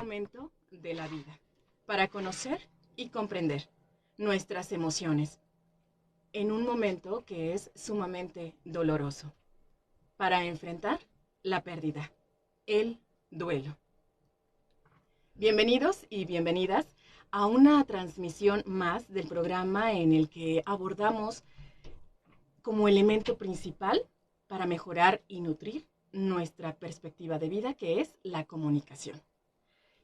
Momento de la vida para conocer y comprender nuestras emociones en un momento que es sumamente doloroso para enfrentar la pérdida, el duelo. Bienvenidos y bienvenidas a una transmisión más del programa en el que abordamos como elemento principal para mejorar y nutrir nuestra perspectiva de vida, que es la comunicación.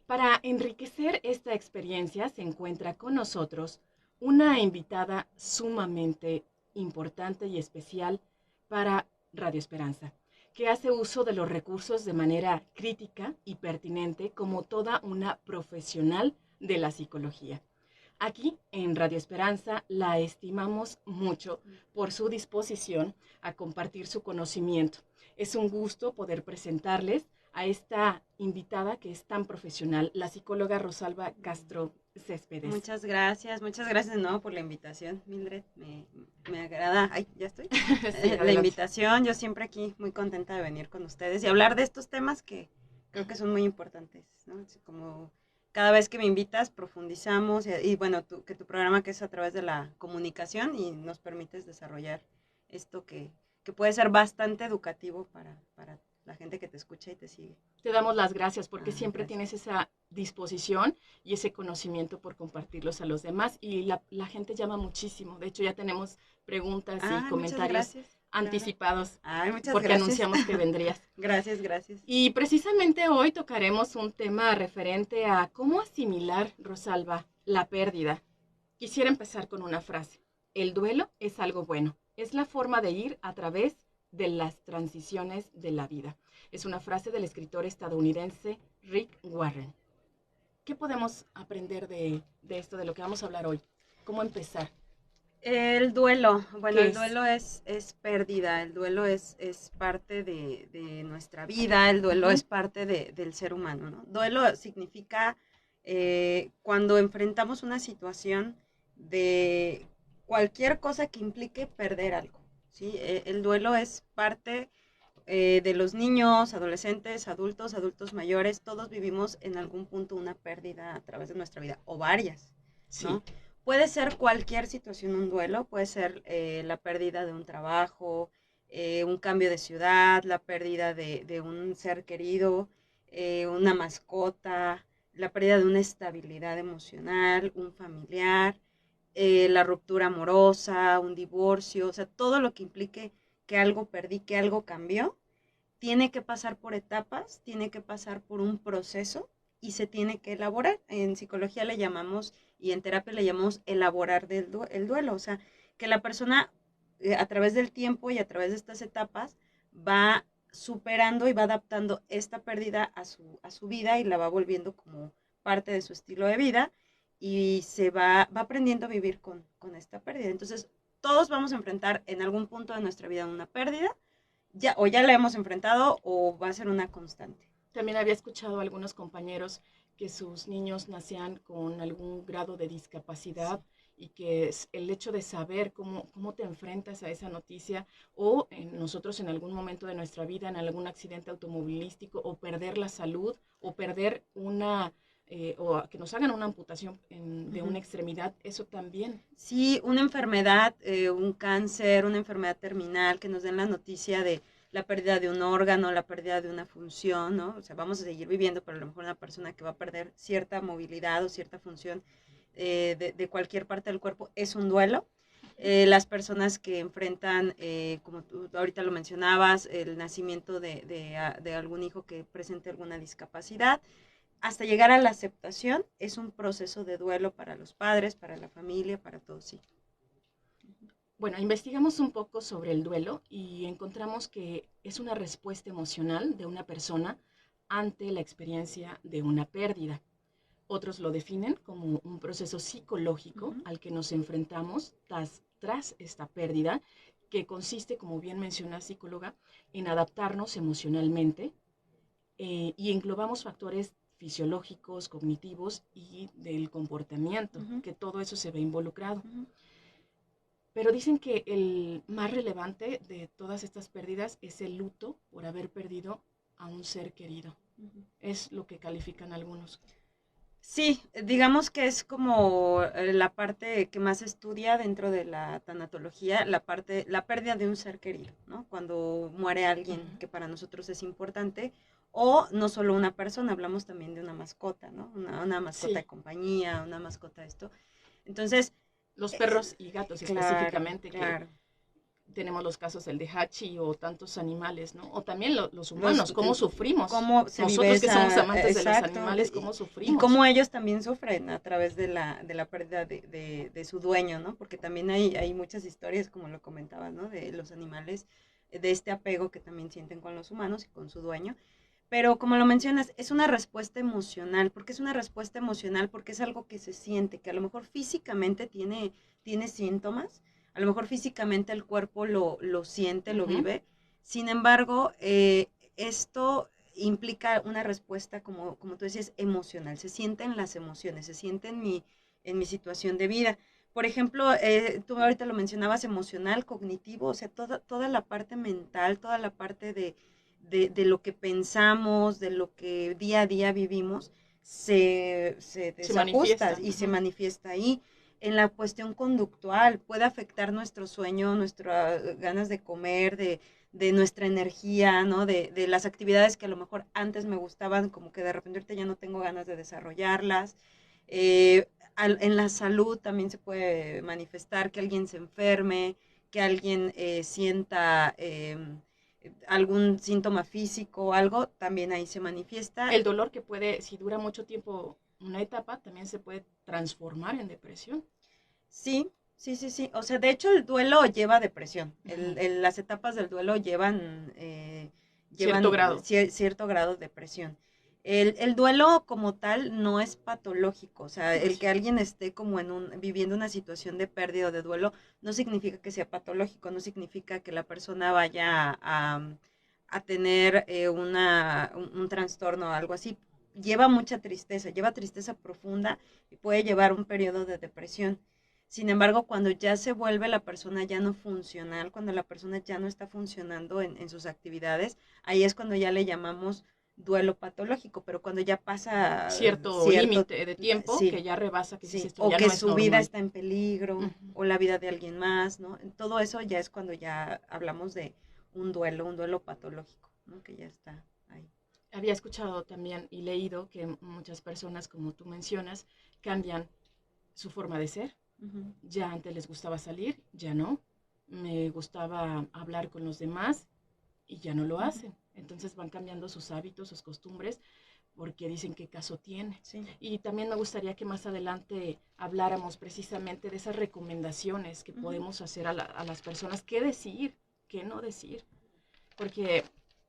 Para enriquecer esta experiencia se encuentra con nosotros una invitada sumamente importante y especial para Radio Esperanza, que hace uso de los recursos de manera crítica y pertinente como toda una profesional de la psicología. Aquí en Radio Esperanza la estimamos mucho por su disposición a compartir su conocimiento. Es un gusto poder presentarles a esta invitada que es tan profesional, la psicóloga Rosalba Castro Céspedes. Muchas gracias de nuevo por la invitación, Mildred. Me agrada, ay, ya estoy. Sí, La invitación, yo siempre aquí muy contenta de venir con ustedes y hablar de estos temas que creo que son muy importantes, ¿no? Como cada vez que me invitas profundizamos y bueno, que tu programa que es a través de la comunicación y nos permites desarrollar esto que puede ser bastante educativo para la gente que te escucha y te sigue. Te damos las gracias porque siempre Gracias. tienes esa disposición y ese conocimiento por compartirlos a los demás y la gente llama muchísimo. De hecho, ya tenemos preguntas y comentarios anticipados Muchas porque gracias. anunciamos que vendrías. Gracias. Y precisamente hoy tocaremos un tema referente a cómo asimilar, Rosalba, la pérdida. Quisiera empezar con una frase. El duelo es algo bueno. Es la forma de ir a través de las transiciones de la vida. Es una frase del escritor estadounidense Rick Warren. ¿Qué podemos aprender de esto, de lo que vamos a hablar hoy? ¿Cómo empezar? El duelo, bueno, el duelo es pérdida, el duelo es parte de nuestra vida, el duelo es parte del ser humano, ¿no? Duelo significa cuando enfrentamos una situación de cualquier cosa que implique perder algo, ¿sí? El duelo es parte de los niños, adolescentes, adultos mayores, todos vivimos en algún punto una pérdida a través de nuestra vida, o varias, ¿no? Sí. Puede ser cualquier situación un duelo, puede ser la pérdida de un trabajo, un cambio de ciudad, la pérdida de un ser querido, una mascota, la pérdida de una estabilidad emocional, un familiar, la ruptura amorosa, un divorcio, o sea, todo lo que implique que algo perdí, que algo cambió, tiene que pasar por etapas, tiene que pasar por un proceso y se tiene que elaborar. En psicología le llamamos y en terapia le llamamos elaborar el duelo, o sea, que la persona a través del tiempo y a través de estas etapas va superando y va adaptando esta pérdida a su vida y la va volviendo como parte de su estilo de vida y va aprendiendo a vivir con esta pérdida. Entonces, todos vamos a enfrentar en algún punto de nuestra vida una pérdida, o ya la hemos enfrentado o va a ser una constante. También había escuchado a algunos compañeros que sus niños nacían con algún grado de discapacidad y que el hecho de saber cómo te enfrentas a esa noticia o nosotros en algún momento de nuestra vida, en algún accidente automovilístico o perder la salud o perder o que nos hagan una amputación de una extremidad, eso también. Sí, una enfermedad, un cáncer, una enfermedad terminal, que nos den la noticia de la pérdida de un órgano, la pérdida de una función, ¿no? O sea, vamos a seguir viviendo, pero a lo mejor una persona que va a perder cierta movilidad o cierta función de cualquier parte del cuerpo es un duelo. Las personas que enfrentan, como tú ahorita lo mencionabas, el nacimiento de algún hijo que presente alguna discapacidad, hasta llegar a la aceptación, es un proceso de duelo para los padres, para la familia, para todos, sí. Bueno, investigamos un poco sobre el duelo y encontramos que es una respuesta emocional de una persona ante la experiencia de una pérdida. Otros lo definen como un proceso psicológico al que nos enfrentamos tras esta pérdida, que consiste, como bien menciona psicóloga, en adaptarnos emocionalmente y englobamos factores fisiológicos, cognitivos y del comportamiento, que todo eso se ve involucrado. Pero dicen que el más relevante de todas estas pérdidas es el luto por haber perdido a un ser querido. Es lo que califican algunos. Sí, digamos que es como la parte que más estudia dentro de la tanatología, la pérdida de un ser querido, ¿no? Cuando muere alguien que para nosotros es importante, o no solo una persona, hablamos también de una mascota, ¿no? Una mascota de compañía, una mascota de esto. Entonces, los perros y gatos específicamente, claro. Que tenemos los casos del de Hachi o tantos animales, ¿no? O también los humanos, cómo sufrimos. Cómo se nosotros que somos amantes de los exacto, animales, cómo sufrimos. Y cómo ellos también sufren a través de la pérdida de su dueño, ¿no? Porque también hay muchas historias, como lo comentabas, ¿no? De los animales, de este apego que también sienten con los humanos y con su dueño. Pero como lo mencionas, es una respuesta emocional. ¿Por qué es una respuesta emocional? Porque es algo que se siente, que a lo mejor físicamente tiene síntomas, a lo mejor físicamente el cuerpo lo siente, lo vive. Sin embargo, esto implica una respuesta, como tú decías, emocional. Se sienten las emociones, se siente en mi situación de vida. Por ejemplo, tú ahorita lo mencionabas, emocional, cognitivo, o sea, toda la parte mental, toda la parte de lo que pensamos, de lo que día a día vivimos, se desajusta y se manifiesta ahí. En la cuestión conductual, puede afectar nuestro sueño, nuestras ganas de comer, de nuestra energía, ¿no? De las actividades que a lo mejor antes me gustaban, como que de repente ahorita ya no tengo ganas de desarrollarlas. En la salud también se puede manifestar que alguien se enferme, que alguien sienta algún síntoma físico o algo, también ahí se manifiesta. El dolor que puede, si dura mucho tiempo una etapa, también se puede transformar en depresión. Sí, sí. O sea, de hecho el duelo lleva depresión. Las etapas del duelo llevan cierto grado de depresión. El duelo como tal no es patológico, o sea, el que alguien esté como viviendo una situación de pérdida o de duelo no significa que sea patológico, no significa que la persona vaya a tener un trastorno o algo así. Lleva mucha tristeza, lleva tristeza profunda y puede llevar un periodo de depresión. Sin embargo, cuando ya se vuelve la persona ya no funcional, cuando la persona ya no está funcionando en sus actividades, ahí es cuando ya le llamamos duelo patológico, pero cuando ya pasa cierto límite de tiempo que ya rebasa, que sí, esto o ya que no es su normal. vida está en peligro, o la vida de alguien más, ¿no? Todo eso ya es cuando ya hablamos de un duelo patológico, ¿no? Que ya está ahí. Había escuchado también y leído que muchas personas, como tú mencionas, cambian su forma de ser. Ya antes les gustaba salir, ya no. Me gustaba hablar con los demás y ya no lo hacen. Entonces van cambiando sus hábitos, sus costumbres, porque dicen qué caso tiene. Sí. Y también me gustaría que más adelante habláramos precisamente de esas recomendaciones que podemos hacer a las personas, qué decir, qué no decir. Porque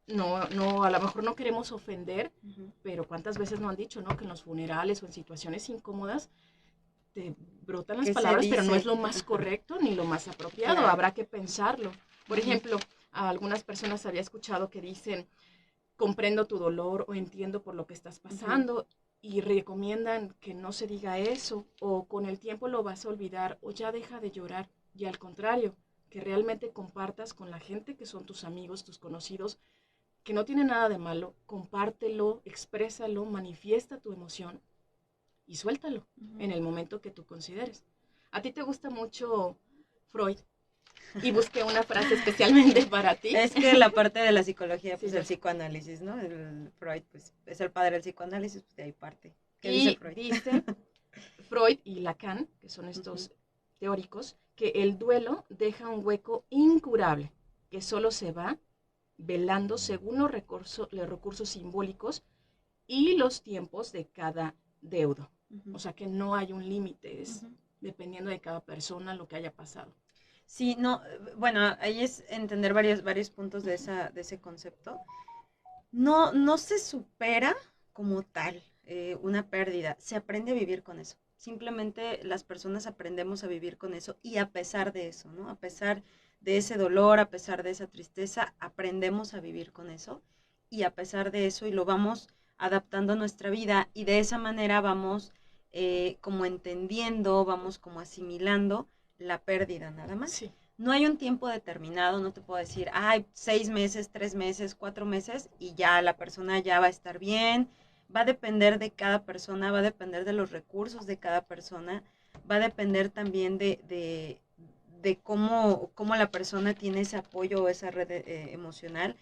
a lo mejor no queremos ofender, pero cuántas veces no han dicho, ¿no? Que en los funerales o en situaciones incómodas te brotan las palabras, pero no es lo más correcto ni lo más apropiado. Claro. Habrá que pensarlo. Por ejemplo, a algunas personas había escuchado que dicen, comprendo tu dolor o entiendo por lo que estás pasando, y recomiendan que no se diga eso, o con el tiempo lo vas a olvidar, o ya deja de llorar. Y al contrario, que realmente compartas con la gente que son tus amigos, tus conocidos, que no tiene nada de malo, compártelo, exprésalo, manifiesta tu emoción y suéltalo en el momento que tú consideres. A ti te gusta mucho Freud y busqué una frase especialmente para ti. Es que la parte de la psicología, pues el psicoanálisis, ¿no? El Freud, pues es el padre del psicoanálisis, pues de ahí parte. ¿Qué dice Freud? Dice Freud y Lacan, que son estos teóricos, que el duelo deja un hueco incurable, que solo se va velando según los recursos simbólicos y los tiempos de cada deudo. O sea que no hay un límite, es dependiendo de cada persona lo que haya pasado. Sí, no, bueno, ahí es entender varios puntos de ese concepto. No se supera como tal una pérdida, se aprende a vivir con eso. Simplemente las personas aprendemos a vivir con eso y a pesar de eso, ¿no? A pesar de ese dolor, a pesar de esa tristeza, aprendemos a vivir con eso y a pesar de eso y lo vamos adaptando a nuestra vida y de esa manera vamos como entendiendo, vamos como asimilando la pérdida nada más. Sí. No hay un tiempo determinado, no te puedo decir, ay, 6 meses, 3 meses, 4 meses y ya la persona ya va a estar bien. Va a depender de cada persona, va a depender de los recursos de cada persona, va a depender también de cómo la persona tiene ese apoyo o esa red emocional.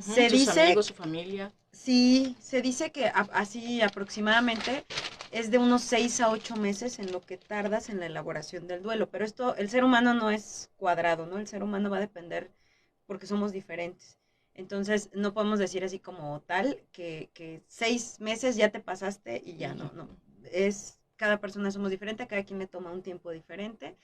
Se Sus dice, amigos, su familia. sí, se dice que así aproximadamente es de unos 6 a 8 meses en lo que tardas en la elaboración del duelo, pero esto, el ser humano no es cuadrado, ¿no? El ser humano va a depender porque somos diferentes. Entonces, no podemos decir así como tal que 6 meses ya te pasaste y ya, no. Cada persona somos diferente, a cada quien le toma un tiempo diferente,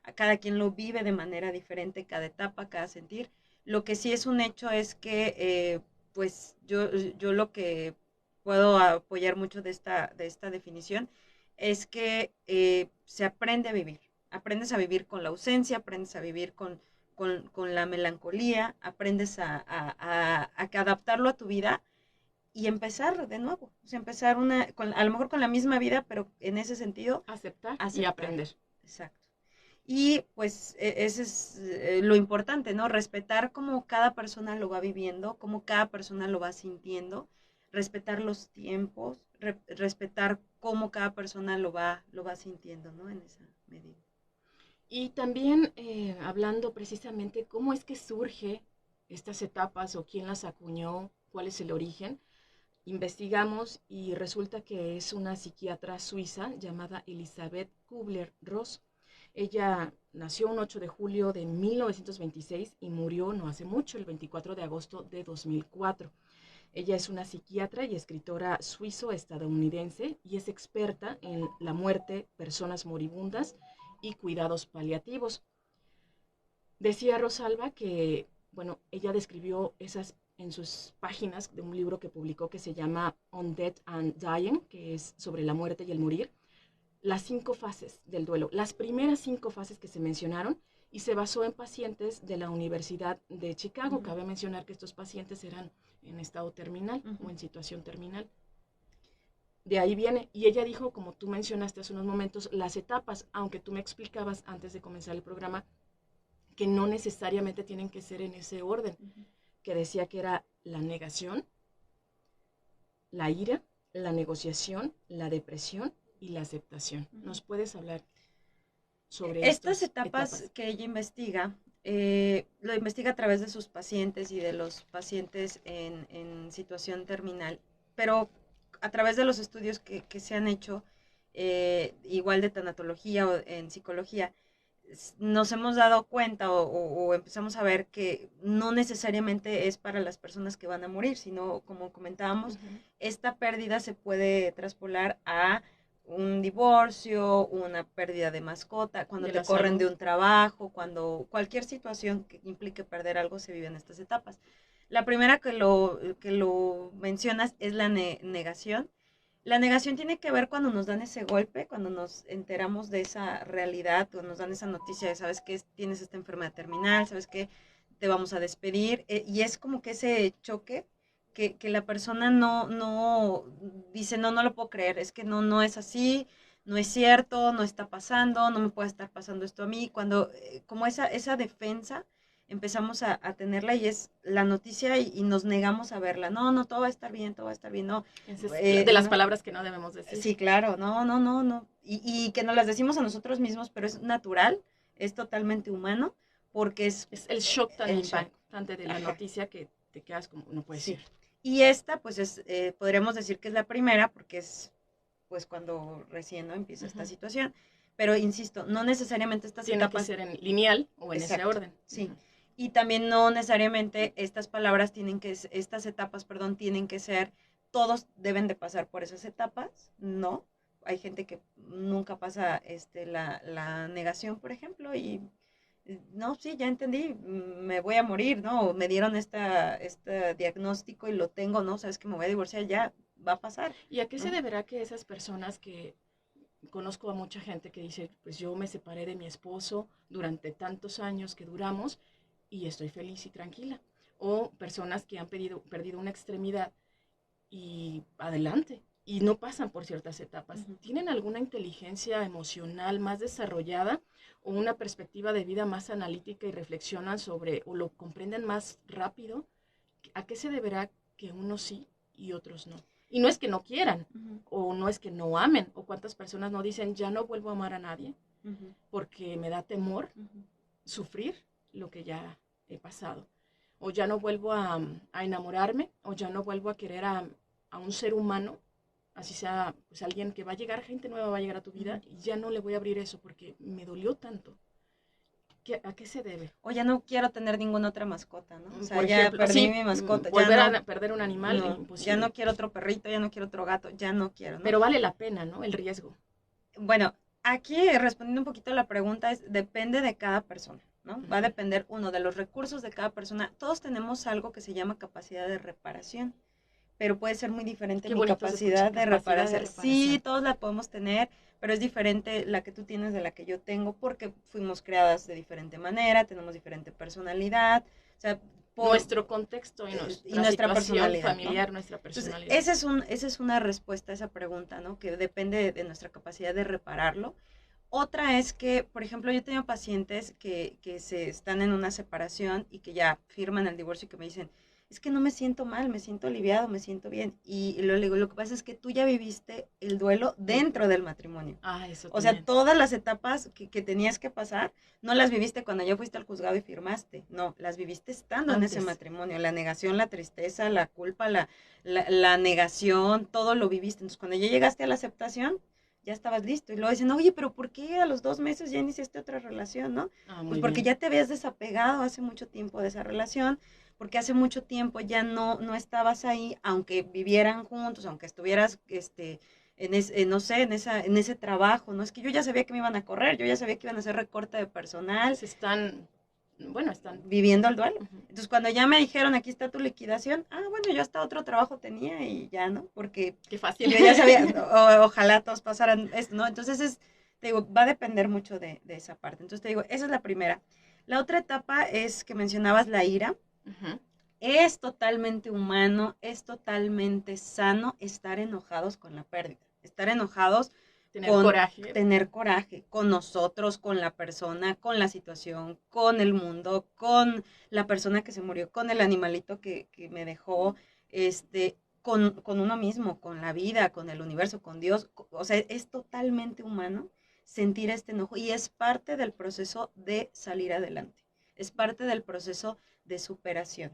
a cada quien lo vive de manera diferente, cada etapa, cada sentir. Lo que sí es un hecho es que, pues, yo lo que puedo apoyar mucho de esta definición es que se aprende a vivir. Aprendes a vivir con la ausencia, aprendes a vivir con la melancolía, aprendes a adaptarlo a tu vida y empezar de nuevo. O sea, empezar a lo mejor con la misma vida, pero en ese sentido, Aceptar y aceptar. aprender. Exacto. Y pues ese es lo importante, ¿no? Respetar cómo cada persona lo va viviendo, cómo cada persona lo va sintiendo, respetar los tiempos, respetar cómo cada persona lo va sintiendo, ¿no? En esa medida. Y también hablando precisamente cómo es que surge estas etapas o quién las acuñó, cuál es el origen, investigamos y resulta que es una psiquiatra suiza llamada Elisabeth Kubler-Ross. Ella nació un 8 de julio de 1926 y murió no hace mucho, el 24 de agosto de 2004. Ella es una psiquiatra y escritora suizo-estadounidense y es experta en la muerte, personas moribundas y cuidados paliativos. Decía Rosalba que, bueno, ella describió esas en sus páginas de un libro que publicó que se llama On Death and Dying, que es sobre la muerte y el morir, las 5 fases del duelo, las primeras 5 fases que se mencionaron, y se basó en pacientes de la Universidad de Chicago. Cabe mencionar que estos pacientes eran en estado terminal o en situación terminal. De ahí viene, y ella dijo, como tú mencionaste hace unos momentos, las etapas, aunque tú me explicabas antes de comenzar el programa, que no necesariamente tienen que ser en ese orden, que decía que era la negación, la ira, la negociación, la depresión y la aceptación. ¿Nos puedes hablar sobre Estas estas etapas etapas? que ella investiga, lo investiga a través de sus pacientes y de los pacientes en situación terminal, pero a través de los estudios que se han hecho, igual de tanatología o en psicología, nos hemos dado cuenta o empezamos a ver que no necesariamente es para las personas que van a morir, sino como comentábamos, esta pérdida se puede traspolar a un divorcio, una pérdida de mascota, cuando te corren de un trabajo, cuando cualquier situación que implique perder algo se vive en estas etapas. La primera que lo mencionas es la negación. La negación tiene que ver cuando nos dan ese golpe, cuando nos enteramos de esa realidad, cuando nos dan esa noticia de, sabes que tienes esta enfermedad terminal, sabes que te vamos a despedir, y es como que ese choque que la persona no dice, no lo puedo creer, es que no es así, no es cierto, no está pasando, no me puede estar pasando esto a mí, cuando como esa defensa empezamos a tenerla y es la noticia y nos negamos a verla. No, todo va a estar bien, todo va a estar bien, no. De las palabras que no debemos decir. Sí, claro, no. Y que nos las decimos a nosotros mismos, pero es natural, es totalmente humano, porque es el shock tan impactante de la Ajá. noticia que te quedas como, no puede ser. Y esta, pues, podríamos decir que es la primera, porque es, pues, cuando recién ¿no? empieza esta situación. Pero, insisto, no necesariamente estas Tiene etapas... que ser en lineal o en Exacto, ese orden. Sí. Y también no necesariamente estas etapas, perdón, tienen que ser, todos deben de pasar por esas etapas, no. Hay gente que nunca pasa la negación, por ejemplo, y no, sí, ya entendí, me voy a morir, ¿no? O me dieron este diagnóstico y lo tengo, ¿no? Sabes que me voy a divorciar, ya va a pasar. ¿Y a qué ¿no? se deberá que esas personas que conozco a mucha gente que dice, pues yo me separé de mi esposo durante tantos años que duramos y estoy feliz y tranquila? O personas que han perdido una extremidad y adelante, y no pasan por ciertas etapas. ¿Tienen alguna inteligencia emocional más desarrollada o una perspectiva de vida más analítica y reflexionan sobre o lo comprenden más rápido? ¿A qué se deberá que unos sí y otros no? Y no es que no quieran, o no es que no amen, o cuántas personas no dicen, ya no vuelvo a amar a nadie, porque me da temor sufrir lo que ya he pasado. O ya no vuelvo a enamorarme, o ya no vuelvo a querer a un ser humano, así sea pues alguien que va a llegar, gente nueva va a llegar a tu vida, y ya no le voy a abrir eso porque me dolió tanto. ¿A qué se debe? O ya no quiero tener ninguna otra mascota, ¿no? O sea, por ya ejemplo, perdí sí, mi mascota. Volver ya no, a perder un animal, no, imposible. Ya no quiero otro perrito, ya no quiero otro gato, ya no quiero, ¿no? Pero vale la pena, ¿no? El riesgo. Bueno, aquí respondiendo un poquito a la pregunta, depende de cada persona, ¿no? Va a depender, uno, de los recursos de cada persona. Todos tenemos algo que se llama capacidad de reparación, pero puede ser muy diferente mi capacidad de reparación. Sí, todos la podemos tener, pero es diferente la que tú tienes de la que yo tengo porque fuimos creadas de diferente manera, tenemos diferente personalidad, o sea, nuestro contexto y nuestra personalidad familiar, ¿no? Nuestra personalidad. Entonces, esa es una respuesta a esa pregunta, ¿no? Que depende de nuestra capacidad de repararlo. Otra es que, por ejemplo, yo tengo pacientes que se están en una separación y que ya firman el divorcio y que me dicen, es que no me siento mal, me siento aliviado, me siento bien. Y lo digo, lo que pasa es que tú ya viviste el duelo dentro del matrimonio. Eso o sea, todas las etapas que tenías que pasar, no las viviste cuando ya fuiste al juzgado y firmaste, no, las viviste estando en ese matrimonio. La negación, la tristeza, la culpa, la negación, todo lo viviste. Entonces, cuando ya llegaste a la aceptación, ya estabas listo. Y luego dicen, oye, pero ¿por qué a los 2 meses ya iniciaste otra relación, no? Pues porque ya te habías desapegado hace mucho tiempo de esa relación, porque hace mucho tiempo ya no estabas ahí, aunque vivieran juntos, aunque estuvieras, no sé, en ese trabajo, ¿no? Es que yo ya sabía que me iban a correr, yo ya sabía que iban a hacer recorte de personal. Están viviendo el duelo. Entonces, cuando ya me dijeron, aquí está tu liquidación, bueno, yo hasta otro trabajo tenía y ya, ¿no? Porque qué fácil. Yo ya sabía, ojalá todos pasaran esto, ¿no? Entonces, te digo, va a depender mucho de esa parte. Entonces, te digo, esa es la primera. La otra etapa es que mencionabas la ira. Es totalmente humano, es totalmente sano estar enojados con la pérdida, estar enojados tener coraje con nosotros, con la persona, con la situación, con el mundo, con la persona que se murió, con el animalito que me dejó, con uno mismo, con la vida, con el universo, con Dios. O sea, es totalmente humano sentir este enojo y es parte del proceso de salir adelante, es parte del proceso de superación.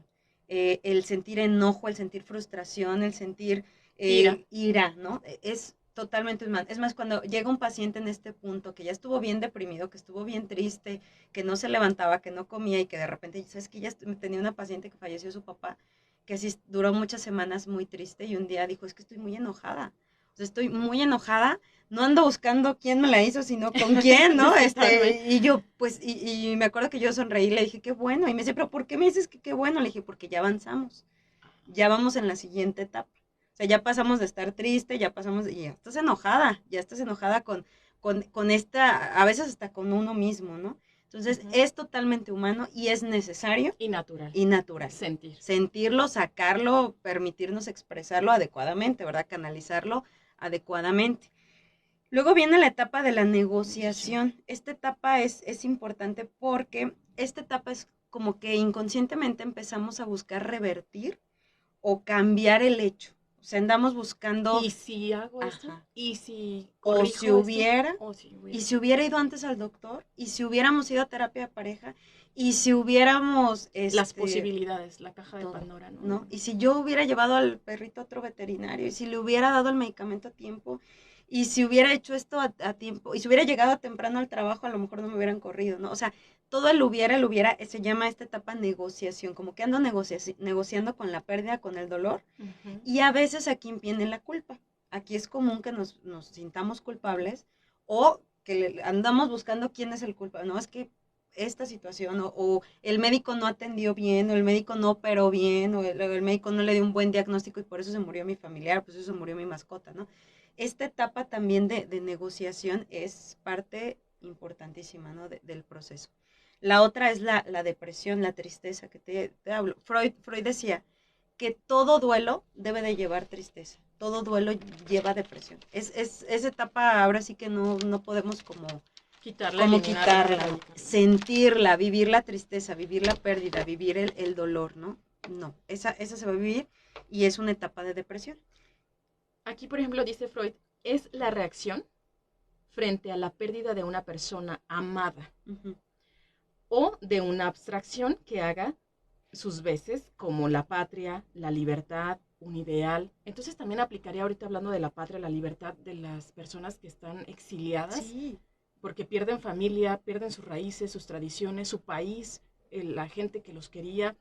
El sentir enojo, el sentir frustración, el sentir ira, ¿no? Es totalmente humano. Es más, cuando llega un paciente en este punto que ya estuvo bien deprimido, que estuvo bien triste, que no se levantaba, que no comía y que de repente, ¿sabes qué? Ya tenía una paciente que falleció su papá, que así duró muchas semanas muy triste y un día dijo, es que estoy muy enojada. O sea, estoy muy enojada, no ando buscando quién me la hizo, sino con quién, ¿no? Y yo, pues, y me acuerdo que yo sonreí y le dije, qué bueno. Y me dice, pero ¿por qué me dices que qué bueno? Le dije, porque ya avanzamos. Ya vamos en la siguiente etapa. O sea, ya pasamos de estar triste, ya pasamos, y ya estás enojada con esta, a veces hasta con uno mismo, ¿no? Entonces, es totalmente humano y es necesario. Y natural. Sentirlo, sacarlo, permitirnos expresarlo adecuadamente, ¿verdad? Canalizarlo adecuadamente. Luego viene la etapa de la negociación. Esta etapa es importante porque esta etapa es como que inconscientemente empezamos a buscar revertir o cambiar el hecho. O sea, andamos buscando... ¿Y si hago esto? ¿Y si corrijo esto? ¿Y si hubiera ido antes al doctor? ¿Y si hubiéramos ido a terapia de pareja? ¿Y si hubiéramos... las posibilidades, la caja de Pandora, ¿no? ¿Y si yo hubiera llevado al perrito a otro veterinario? ¿Y si le hubiera dado el medicamento a tiempo? Y si hubiera hecho esto a tiempo, y si hubiera llegado temprano al trabajo, a lo mejor no me hubieran corrido, ¿no? O sea, todo el hubiera, se llama esta etapa negociación, como que ando negociando con la pérdida, con el dolor, y a veces aquí viene la culpa. Aquí es común que nos sintamos culpables o que andamos buscando quién es el culpable. No, es que esta situación, o el médico no atendió bien, o el médico no operó bien, o el médico no le dio un buen diagnóstico y por eso se murió mi familiar, pues eso se murió mi mascota, ¿no? Esta etapa también de negociación es parte importantísima, ¿no? del proceso. La otra es la depresión, la tristeza que te hablo. Freud decía que todo duelo debe de llevar tristeza, todo duelo lleva depresión. Esa etapa ahora sí que no podemos como quitarla, sentirla, vivir la tristeza, vivir la pérdida, vivir el dolor, ¿no? No, esa se va a vivir y es una etapa de depresión. Aquí, por ejemplo, dice Freud, es la reacción frente a la pérdida de una persona amada o de una abstracción que haga sus veces, como la patria, la libertad, un ideal. Entonces también aplicaría ahorita hablando de la patria, la libertad de las personas que están exiliadas, sí, porque pierden familia, pierden sus raíces, sus tradiciones, su país, la gente que los quería,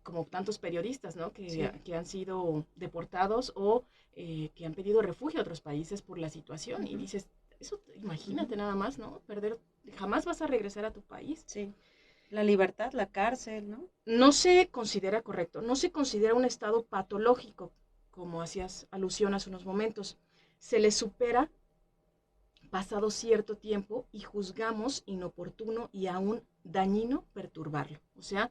como tantos periodistas, ¿no? Que han sido deportados o que han pedido refugio a otros países por la situación. Y dices, eso imagínate nada más, ¿no? Perder, jamás vas a regresar a tu país. Sí. La libertad, la cárcel, ¿no? No se considera correcto, no se considera un estado patológico, como hacías alusión hace unos momentos. Se le supera pasado cierto tiempo y juzgamos inoportuno y aún dañino perturbarlo. O sea,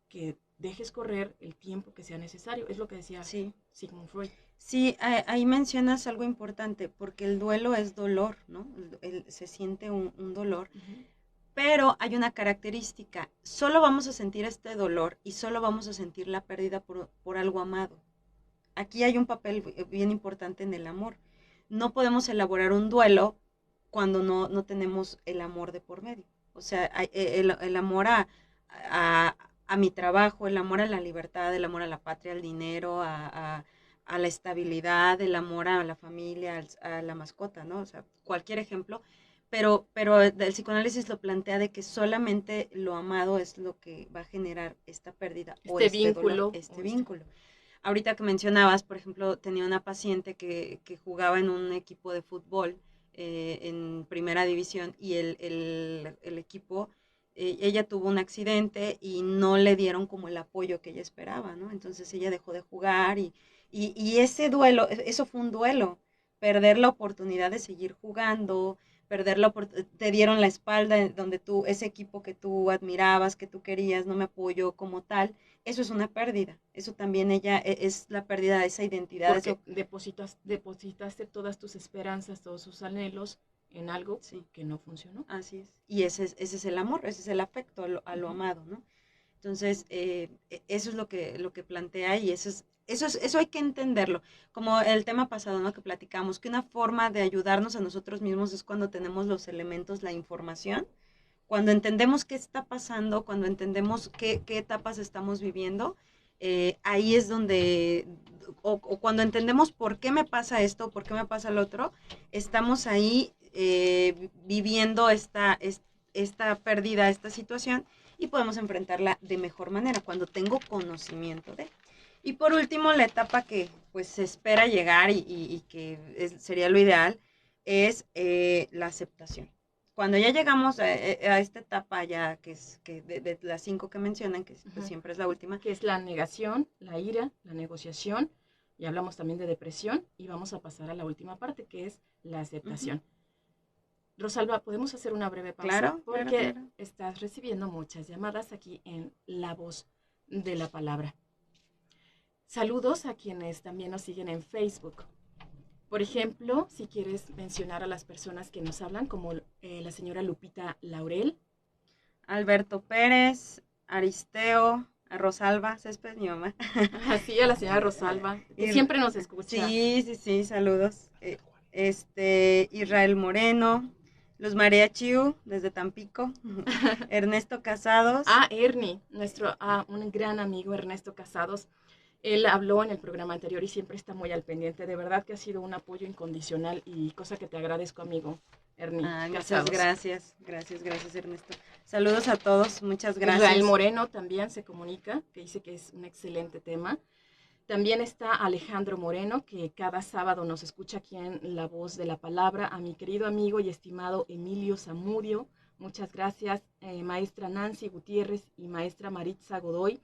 que dejes correr el tiempo que sea necesario. Es lo que decía Sigmund Freud. Sí, ahí mencionas algo importante, porque el duelo es dolor, ¿no? Se siente un dolor. Pero hay una característica, solo vamos a sentir este dolor y solo vamos a sentir la pérdida por algo amado. Aquí hay un papel bien importante en el amor. No podemos elaborar un duelo cuando no tenemos el amor de por medio. O sea, el amor a mi trabajo, el amor a la libertad, el amor a la patria, al dinero, a la estabilidad, el amor a la familia, a la mascota, ¿no? O sea, cualquier ejemplo. Pero el psicoanálisis lo plantea de que solamente lo amado es lo que va a generar esta pérdida o este vínculo. Dolor, vínculo. Ahorita que mencionabas, por ejemplo, tenía una paciente que jugaba en un equipo de fútbol en primera división y el equipo, ella tuvo un accidente y no le dieron como el apoyo que ella esperaba, ¿no? Entonces ella dejó de jugar y ese duelo, eso fue un duelo, perder la oportunidad de seguir jugando, te dieron la espalda donde ese equipo que tú admirabas, que tú querías, no me apoyó como tal, eso es una pérdida, eso también es la pérdida de esa identidad. Porque depositaste todas tus esperanzas, todos sus anhelos en algo que no funcionó. Así es, y ese es el amor, ese es el afecto a lo amado, ¿no? Entonces, eso es lo que plantea y eso hay que entenderlo. Como el tema pasado, ¿no? Que platicamos, que una forma de ayudarnos a nosotros mismos es cuando tenemos los elementos, la información, cuando entendemos qué está pasando, cuando entendemos qué etapas estamos viviendo, ahí es donde, o cuando entendemos por qué me pasa esto, por qué me pasa lo otro, estamos ahí viviendo esta pérdida, esta situación, y podemos enfrentarla de mejor manera cuando tengo conocimiento de. Y por último, la etapa que pues se espera llegar y que sería lo ideal es la aceptación. Cuando ya llegamos a esta etapa ya que es de las 5 que mencionan, que pues, siempre es la última. Que es la negación, la ira, la negociación, y hablamos también de depresión, y vamos a pasar a la última parte, que es la aceptación. Rosalba, ¿podemos hacer una breve pausa? Claro, porque estás recibiendo muchas llamadas aquí en La Voz de la Palabra. Saludos a quienes también nos siguen en Facebook. Por ejemplo, si quieres mencionar a las personas que nos hablan, como la señora Lupita Laurel, Alberto Pérez, Aristeo, a Rosalba Céspedes, mi mamá. Así, a la señora Rosalba, que siempre nos escucha. Sí, saludos. Israel Moreno, Luz María Chiu, desde Tampico, Ernesto Casados. Ernie, un gran amigo Ernesto Casados. Él habló en el programa anterior y siempre está muy al pendiente. De verdad que ha sido un apoyo incondicional y cosa que te agradezco, amigo Ernie. Muchas gracias. Gracias, Ernesto. Saludos a todos, muchas gracias. Israel Moreno también se comunica, que dice que es un excelente tema. También está Alejandro Moreno, que cada sábado nos escucha aquí en La Voz de la Palabra. A mi querido amigo y estimado Emilio Zamudio, muchas gracias. Maestra Nancy Gutiérrez y maestra Maritza Godoy.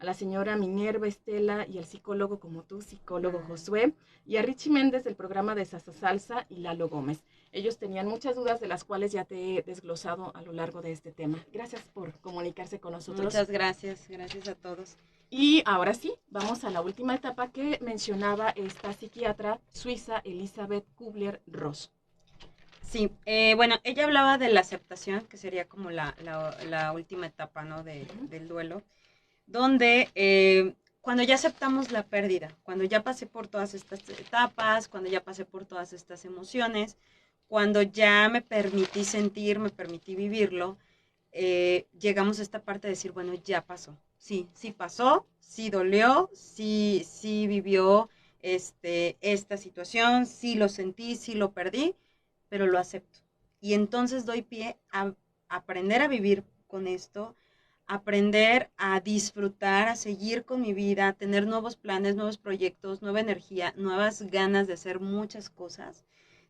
a la señora Minerva Estela y al psicólogo como tú, psicólogo Josué, y a Richie Méndez del programa de Sasa Salsa y Lalo Gómez. Ellos tenían muchas dudas de las cuales ya te he desglosado a lo largo de este tema. Gracias por comunicarse con nosotros. Muchas gracias, gracias a todos. Y ahora sí, vamos a la última etapa que mencionaba esta psiquiatra suiza Elisabeth Kubler-Ross. Sí, bueno, ella hablaba de la aceptación, que sería como la última etapa, ¿no? Del duelo, donde cuando ya aceptamos la pérdida, cuando ya pasé por todas estas etapas, cuando ya pasé por todas estas emociones, cuando ya me permití sentir, me permití vivirlo, llegamos a esta parte de decir, bueno, ya pasó. Sí, sí pasó, sí dolió, sí, sí vivió esta situación, sí lo sentí, sí lo perdí, pero lo acepto. Y entonces doy pie a aprender a vivir con esto, aprender a disfrutar, a seguir con mi vida, a tener nuevos planes, nuevos proyectos, nueva energía, nuevas ganas de hacer muchas cosas.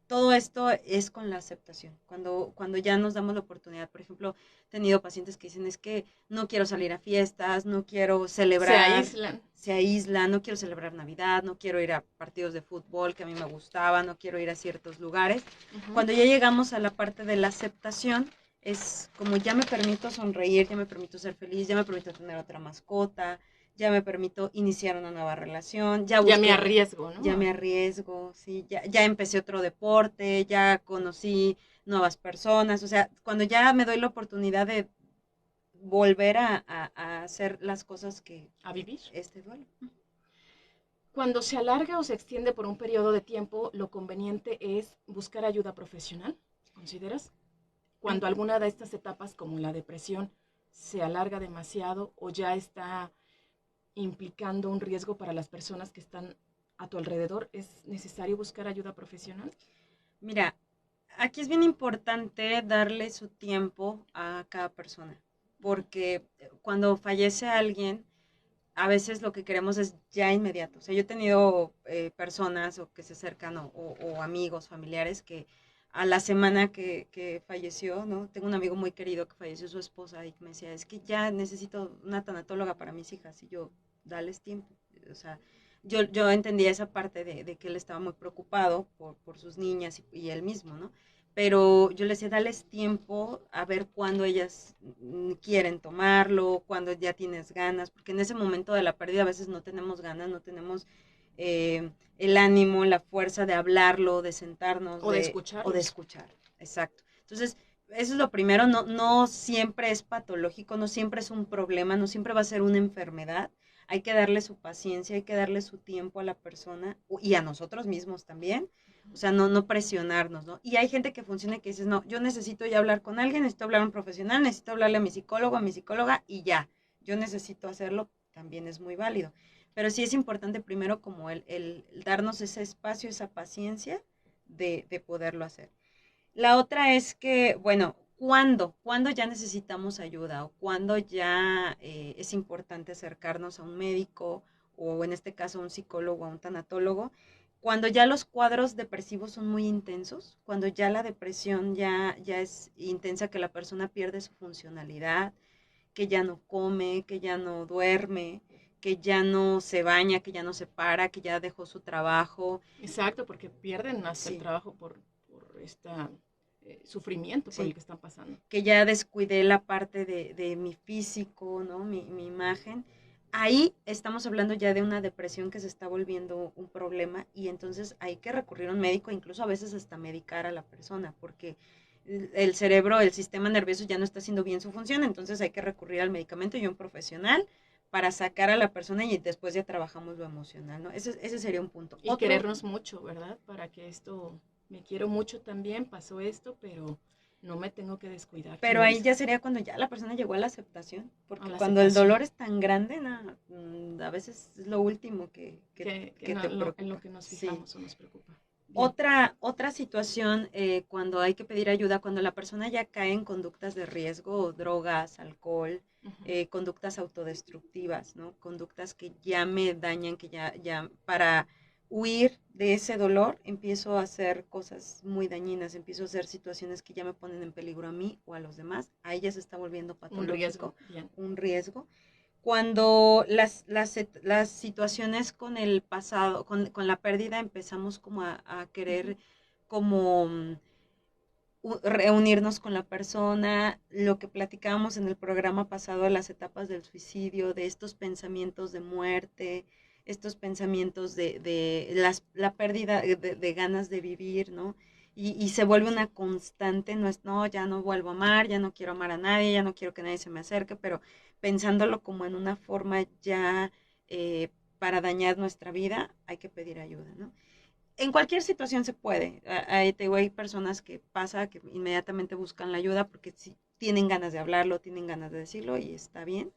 Todo esto es con la aceptación. Cuando ya nos damos la oportunidad, por ejemplo, he tenido pacientes que dicen, es que no quiero salir a fiestas, no quiero celebrar. Se aíslan, no quiero celebrar Navidad, no quiero ir a partidos de fútbol que a mí me gustaban, no quiero ir a ciertos lugares. Cuando ya llegamos a la parte de la aceptación, es como ya me permito sonreír, ya me permito ser feliz, ya me permito tener otra mascota, ya me permito iniciar una nueva relación, ya me arriesgo, ¿no? Ya me arriesgo, sí, ya empecé otro deporte, ya conocí nuevas personas, o sea, cuando ya me doy la oportunidad de volver a hacer las cosas que... A vivir. Duelo. Cuando se alarga o se extiende por un periodo de tiempo, lo conveniente es buscar ayuda profesional, ¿consideras? Cuando alguna de estas etapas, como la depresión, se alarga demasiado o ya está implicando un riesgo para las personas que están a tu alrededor, ¿es necesario buscar ayuda profesional? Mira, aquí es bien importante darle su tiempo a cada persona, porque cuando fallece alguien, a veces lo que queremos es ya inmediato. O sea, yo he tenido personas o que se acercan o amigos, familiares que a la semana que falleció, ¿no? Tengo un amigo muy querido que falleció su esposa y que me decía, es que ya necesito una tanatóloga para mis hijas. Y yo, dales tiempo. O sea, yo entendía esa parte de que él estaba muy preocupado por sus niñas y él mismo, ¿no? Pero yo les decía, dales tiempo a ver cuándo ellas quieren tomarlo, cuándo ya tienes ganas, porque en ese momento de la pérdida a veces no tenemos ganas, no tenemos el ánimo, la fuerza de hablarlo, de sentarnos. O de escuchar. O de escuchar, exacto. Entonces, eso es lo primero, no siempre es patológico, no siempre es un problema, no siempre va a ser una enfermedad. Hay que darle su paciencia, hay que darle su tiempo a la persona y a nosotros mismos también. O sea, no presionarnos, ¿no? Y hay gente que funciona y que dices, no, yo necesito ya hablar con alguien, necesito hablar a un profesional, necesito hablarle a mi psicólogo, a mi psicóloga y ya. Yo necesito hacerlo, también es muy válido. Pero sí es importante primero como el darnos ese espacio, esa paciencia de poderlo hacer. La otra es que, bueno, ¿cuándo ya necesitamos ayuda o cuándo ya es importante acercarnos a un médico o en este caso a un psicólogo, a un tanatólogo? Cuando ya los cuadros depresivos son muy intensos, cuando ya la depresión ya es intensa, que la persona pierde su funcionalidad, que ya no come, que ya no duerme, que ya no se baña, que ya no se para, que ya dejó su trabajo. Exacto, porque pierden hasta el trabajo por este sufrimiento por el que están pasando. Que ya descuidé la parte de mi físico, ¿no? Mi imagen. Ahí estamos hablando ya de una depresión que se está volviendo un problema y entonces hay que recurrir a un médico, incluso a veces hasta medicar a la persona, porque el cerebro, el sistema nervioso ya no está haciendo bien su función, entonces hay que recurrir al medicamento y a un profesional para sacar a la persona y después ya trabajamos lo emocional, ¿no? Ese sería un punto. Y querernos mucho, ¿verdad? Para que esto, me quiero mucho también, pasó esto, pero no me tengo que descuidar. Pero ahí ya sería cuando ya la persona llegó a la aceptación, porque cuando el dolor es tan grande, a veces es lo último que te preocupa. En lo que nos fijamos o nos preocupa. Otra situación cuando hay que pedir ayuda, cuando la persona ya cae en conductas de riesgo, drogas, alcohol, conductas autodestructivas, ¿no? Conductas que ya me dañan, que ya para huir de ese dolor empiezo a hacer cosas muy dañinas, empiezo a hacer situaciones que ya me ponen en peligro a mí o a los demás. Ahí ya se está volviendo patológico, un riesgo. cuando las situaciones con el pasado, con la pérdida, empezamos como a querer como reunirnos con la persona, lo que platicábamos en el programa pasado de las etapas del suicidio, de estos pensamientos de muerte, estos pensamientos la pérdida de ganas de vivir, ¿no? Y se vuelve una constante, no es, no, ya no vuelvo a amar, ya no quiero amar a nadie, ya no quiero que nadie se me acerque, pero pensándolo como en una forma ya para dañar nuestra vida, hay que pedir ayuda, ¿no? En cualquier situación se puede. Hay personas que pasa que inmediatamente buscan la ayuda porque sí, tienen ganas de hablarlo, tienen ganas de decirlo y está bien,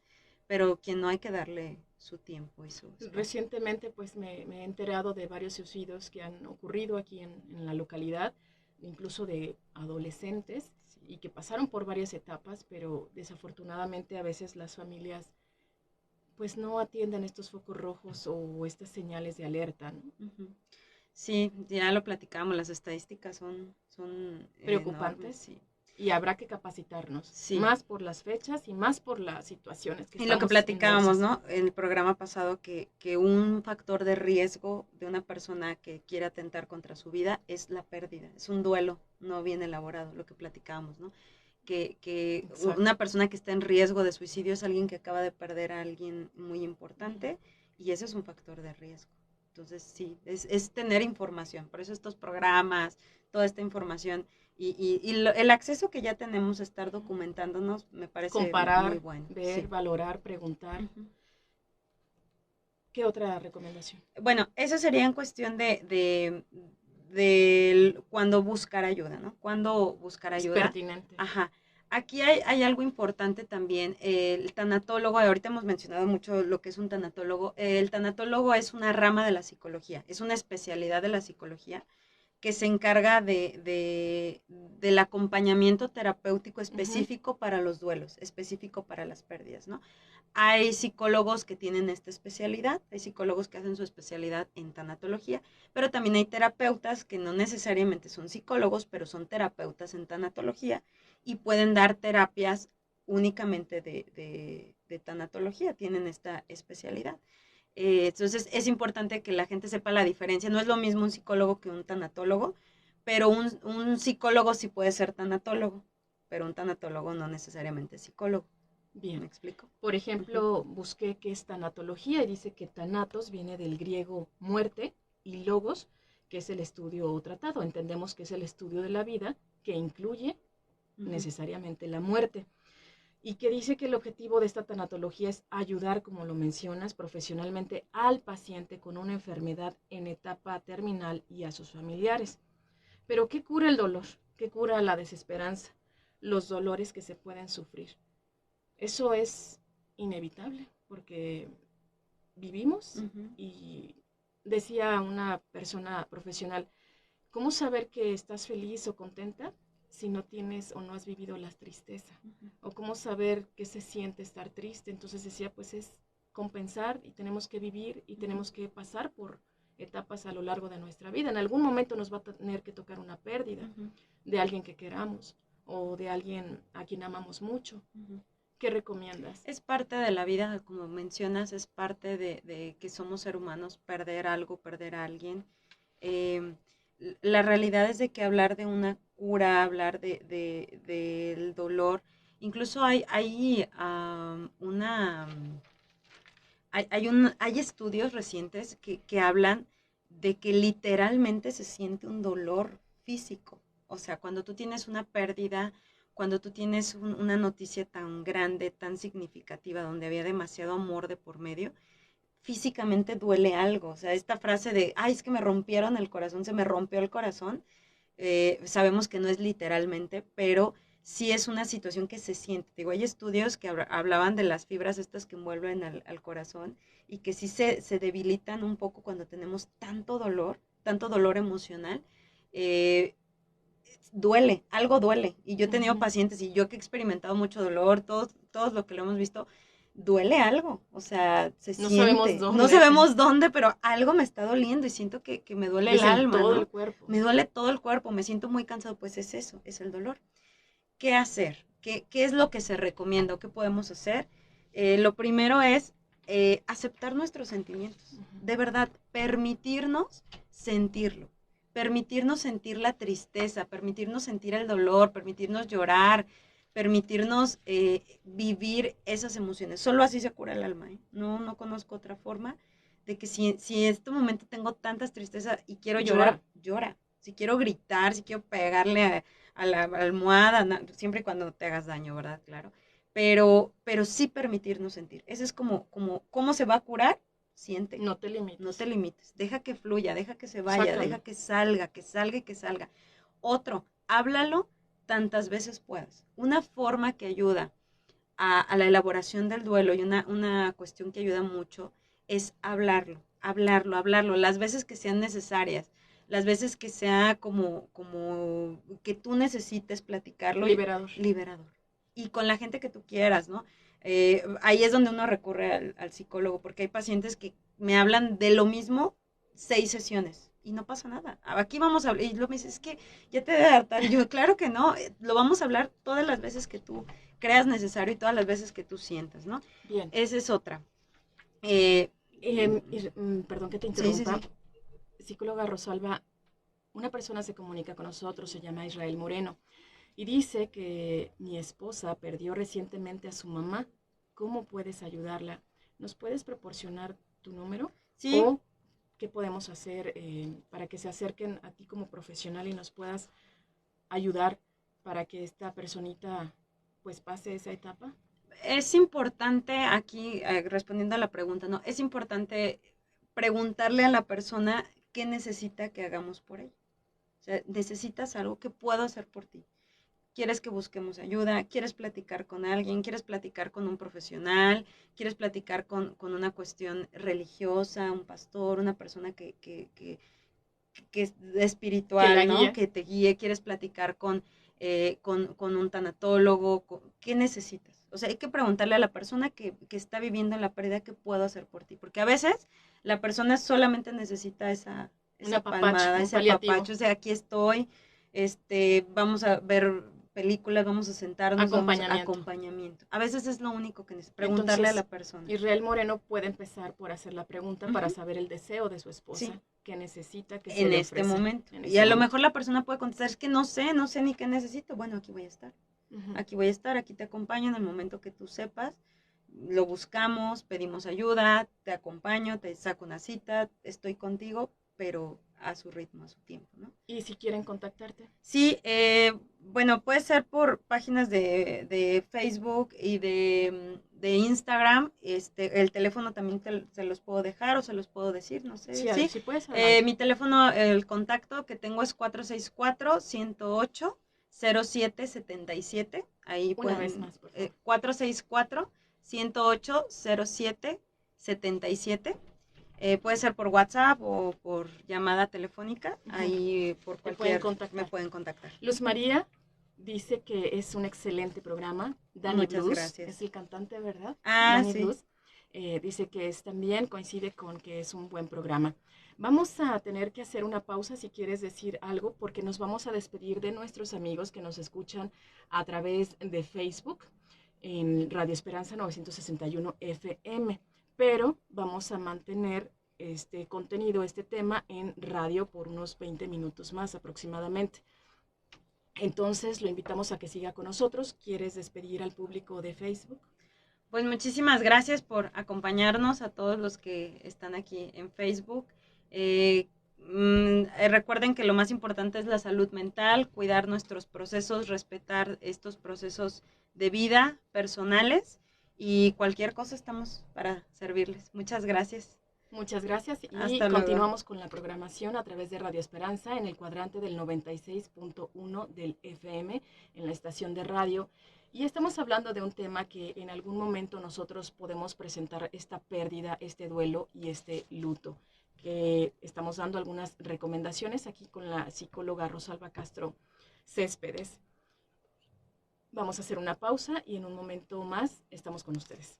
pero quien no, hay que darle su tiempo y su espacio. Recientemente pues me he enterado de varios suicidios que han ocurrido aquí en la localidad, incluso de adolescentes, y que pasaron por varias etapas, pero desafortunadamente a veces las familias pues no atienden estos focos rojos o estas señales de alerta, ¿no? Uh-huh. Sí, ya lo platicamos, las estadísticas son preocupantes, enormes, sí. Y habrá que capacitarnos, sí, más por las fechas y más por las situaciones que y lo que estamos platicábamos, inmersas. ¿no? En el programa pasado, que un factor de riesgo de una persona que quiere atentar contra su vida es la pérdida, es un duelo no bien elaborado, lo que platicábamos, ¿no? Que una persona que está en riesgo de suicidio es alguien que acaba de perder a alguien muy importante y ese es un factor de riesgo. Entonces, sí, es tener información. Por eso estos programas, toda esta información el acceso que ya tenemos a estar documentándonos me parece comparar, muy bueno. ver, Sí. valorar, preguntar. Uh-huh. ¿Qué otra recomendación? Bueno, eso sería en cuestión de cuando buscar ayuda, ¿no? Cuando buscar ayuda. Es pertinente. Ajá. Aquí hay algo importante también, el tanatólogo, ahorita hemos mencionado mucho lo que es un tanatólogo. El tanatólogo es una rama de la psicología, es una especialidad de la psicología que se encarga del acompañamiento terapéutico específico uh-huh. para los duelos, específico para las pérdidas, ¿no? Hay psicólogos que tienen esta especialidad, hay psicólogos que hacen su especialidad en tanatología, pero también hay terapeutas que no necesariamente son psicólogos, pero son terapeutas en tanatología y pueden dar terapias únicamente de tanatología, tienen esta especialidad. Entonces es importante que la gente sepa la diferencia. No es lo mismo un psicólogo que un tanatólogo, pero un psicólogo sí puede ser tanatólogo, pero un tanatólogo no necesariamente es psicólogo. Bien. ¿Me explico? Por ejemplo, busqué qué es tanatología y dice que tanatos viene del griego muerte y logos, que es el estudio o tratado. Entendemos que es el estudio de la vida que incluye necesariamente la muerte. Y que dice que el objetivo de esta tanatología es ayudar, como lo mencionas, profesionalmente al paciente con una enfermedad en etapa terminal y a sus familiares. Pero ¿qué cura el dolor? ¿Qué cura la desesperanza? Los dolores que se pueden sufrir. Eso es inevitable porque vivimos y decía una persona profesional, ¿cómo saber que estás feliz o contenta si no tienes o no has vivido la tristeza? O cómo saber qué se siente estar triste. Entonces decía, pues es compensar y tenemos que vivir y tenemos que pasar por etapas a lo largo de nuestra vida. En algún momento nos va a tener que tocar una pérdida de alguien que queramos o de alguien a quien amamos mucho. ¿Qué recomiendas? Es parte de la vida, como mencionas, es parte de que somos seres humanos, perder algo, perder a alguien. La realidad es de que hablar de una cura, hablar del dolor, incluso hay estudios recientes que hablan de que literalmente se siente un dolor físico. O sea, cuando tú tienes una pérdida, cuando tú tienes una noticia tan grande, tan significativa, donde había demasiado amor de por medio, físicamente duele algo. O sea, esta frase de, ay, es que me rompieron el corazón, se me rompió el corazón, sabemos que no es literalmente, pero sí es una situación que se siente. Digo, hay estudios que hablaban de las fibras estas que envuelven al corazón y que sí se debilitan un poco cuando tenemos tanto dolor emocional. Duele, algo duele. Y yo he tenido pacientes y yo que he experimentado mucho dolor, todos lo que lo hemos visto, duele algo, o sea, se no siente. Sabemos dónde. No sabemos dónde, pero algo me está doliendo y siento que me duele el alma, todo ¿no? el cuerpo. Me duele todo el cuerpo, me siento muy cansado, pues es eso, es el dolor. ¿Qué hacer? ¿Qué es lo que se recomienda? ¿Qué podemos hacer? lo primero es aceptar nuestros sentimientos. De verdad, permitirnos sentirlo. Permitirnos sentir la tristeza, permitirnos sentir el dolor, permitirnos llorar, permitirnos vivir esas emociones. Solo así se cura el alma, ¿eh? No conozco otra forma de que si en este momento tengo tantas tristezas y quiero llorar, llora. Si quiero gritar, si quiero pegarle a la almohada, siempre y cuando te hagas daño, ¿verdad? Claro. Pero sí permitirnos sentir. Ese es como ¿cómo se va a curar? Siente. No te limites. No te limites. Deja que fluya, deja que se vaya, sácalo. Deja que salga y que salga. Otro, háblalo tantas veces puedas. Una forma que ayuda a la elaboración del duelo y una cuestión que ayuda mucho es hablarlo, las veces que sean necesarias, las veces que sea como que tú necesites platicarlo. Liberador. Y con la gente que tú quieras, ¿no? Ahí es donde uno recurre al psicólogo, porque hay pacientes que me hablan de lo mismo 6 sesiones y no pasa nada. Aquí vamos a hablar, y luego me dices, es que ya te debe hartar. Y yo, claro que no, lo vamos a hablar todas las veces que tú creas necesario y todas las veces que tú sientas, ¿no? Bien. Esa es otra. Perdón que te interrumpa. Sí. Psicóloga Rosalba, una persona se comunica con nosotros, se llama Israel Moreno, y dice que mi esposa perdió recientemente a su mamá. ¿Cómo puedes ayudarla? ¿Nos puedes proporcionar tu número? Sí. ¿O qué podemos hacer para que se acerquen a ti como profesional y nos puedas ayudar para que esta personita pues pase esa etapa? Es importante aquí, respondiendo a la pregunta, ¿no? Es importante preguntarle a la persona qué necesita que hagamos por ella. O sea, necesitas algo que puedo hacer por ti. ¿Quieres que busquemos ayuda? ¿Quieres platicar con alguien? ¿Quieres platicar con un profesional? ¿Quieres platicar con una cuestión religiosa, un pastor, una persona que es espiritual, ¿no? Que te guíe. ¿Quieres platicar con un tanatólogo? ¿Qué necesitas? O sea, hay que preguntarle a la persona que está viviendo la pérdida qué puedo hacer por ti. Porque a veces la persona solamente necesita esa palmada, ese apapacho. O sea, aquí estoy, vamos a ver películas, vamos a sentarnos, acompañamiento. A veces es lo único que necesita, preguntarle. Entonces, a la persona. Israel Moreno puede empezar por hacer la pregunta para saber el deseo de su esposa, que necesita, que se en le este momento. Y a lo mejor la persona puede contestar, es que no sé ni qué necesito. Bueno, aquí voy a estar. Aquí voy a estar, aquí te acompaño en el momento que tú sepas. Lo buscamos, pedimos ayuda, te acompaño, te saco una cita, estoy contigo, pero a su ritmo, a su tiempo, ¿no? ¿Y si quieren contactarte? Sí, bueno, puede ser por páginas de Facebook y de Instagram. El teléfono también se los puedo dejar o se los puedo decir, no sé. Sí, sí puedes. Mi teléfono, el contacto que tengo es 464-108-0777. Ahí una vez más, por favor. 464-108-0777. Puede ser por WhatsApp o por llamada telefónica. Ahí por cualquier me pueden contactar. Luz María dice que es un excelente programa. Dani Muchas Blues gracias. es el cantante, ¿verdad? Dani sí. Blues. Dice que también coincide con que es un buen programa. Vamos a tener que hacer una pausa si quieres decir algo, porque nos vamos a despedir de nuestros amigos que nos escuchan a través de Facebook en Radio Esperanza 961 FM. Pero vamos a mantener este contenido, este tema en radio por unos 20 minutos más aproximadamente. Entonces lo invitamos a que siga con nosotros. ¿Quieres despedir al público de Facebook? Pues muchísimas gracias por acompañarnos a todos los que están aquí en Facebook. Recuerden que lo más importante es la salud mental, cuidar nuestros procesos, respetar estos procesos de vida personales y cualquier cosa estamos para servirles. Muchas gracias. Muchas gracias y continuamos con la programación a través de Radio Esperanza en el cuadrante del 96.1 del FM en la estación de radio. Y estamos hablando de un tema que en algún momento nosotros podemos presentar esta pérdida, este duelo y este luto. Que estamos dando algunas recomendaciones aquí con la psicóloga Rosalba Castro Céspedes. Vamos a hacer una pausa y en un momento más estamos con ustedes.